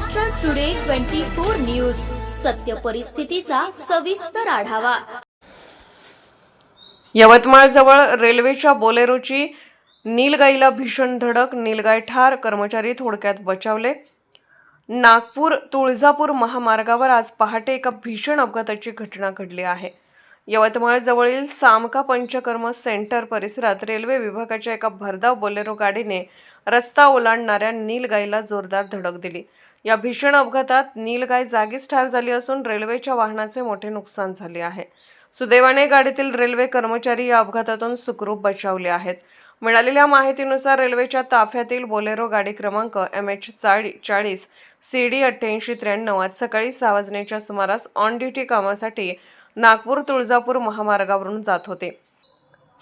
Maharashtra today 24 news, सत्य परिस्थितीचा सविस्तर आढावा। यवतमाळ जवळ रेल्वेच्या बोलेरोची नीलगाईला भीषण धडक, नीलगाय ठार, कर्मचारी थोडक्यात बचावले। नागपूर तुळजापूर महामार्गावर आज पहाटे एका भीषण अपघाताची घटना घडली आहे। यवतमाळ जवळील सामका पंचकर्म सेंटर परिसरात रेल्वे विभागाच्या एका भरधाव बोलेरो गाडीने रस्ता ओलांडणाऱ्या नीलगाईला जोरदार धडक दिली। या भीषण अपघातात नीलगाय जागीच ठार झाली असून रेल्वेच्या वाहनाचे मोठे नुकसान झाले आहे। सुदैवाने गाडीतील रेल्वे कर्मचारी या अपघातातून सुखरूप बचावले आहेत। मिळालेल्या माहितीनुसार रेल्वेच्या ताफ्यातील बोलेरो गाडी क्रमांक MH40 CD 8893 आज सकाळी 6 वाजण्याच्या सुमारास ऑन ड्युटी कामासाठी नागपूर तुळजापूर महामार्गावरून जात होते।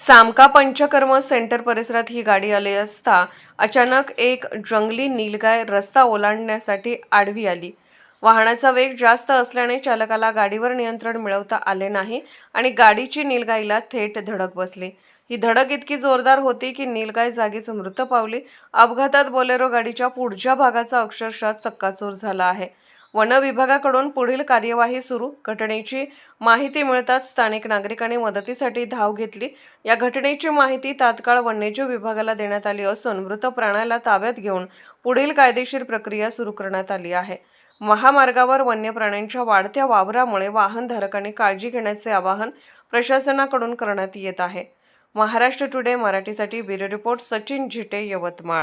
सामका पंचकर्म सेंटर परिसरात ही गाडी आली असता अचानक एक जंगली नीलगाय रस्ता ओलांडण्यासाठी आडवी आली। वाहनाचा वेग जास्त असल्याने चालकाला गाडीवर नियंत्रण मिळवता आले नाही आणि गाडीची नीलगाईला थेट धडक बसली। ही धडक इतकी जोरदार होती की नीलगाय जागीच मृत पावली। अपघातात बोलेरो गाडीच्या पुढच्या भागाचा अक्षरशः चक्काचूर झाला आहे। वन विभागाकडून पुढील कार्यवाही सुरू। घटनेची माहिती मिळताच स्थानिक नागरिकांनी मदतीसाठी धाव घेतली। या घटनेची माहिती तात्काळ वन्यजीव विभागाला देण्यात आली असून मृत प्राण्याला ताब्यात घेऊन पुढील कायदेशीर प्रक्रिया सुरू करण्यात आली आहे। महामार्गावर वन्य प्राण्यांच्या वाढत्या वावरामुळे वाहनधारकांनी काळजी घेण्याचे आवाहन प्रशासनाकडून करण्यात येत आहे। महाराष्ट्र टुडे मराठीसाठी ब्युरो रिपोर्ट सचिन झिटे, यवतमाळ।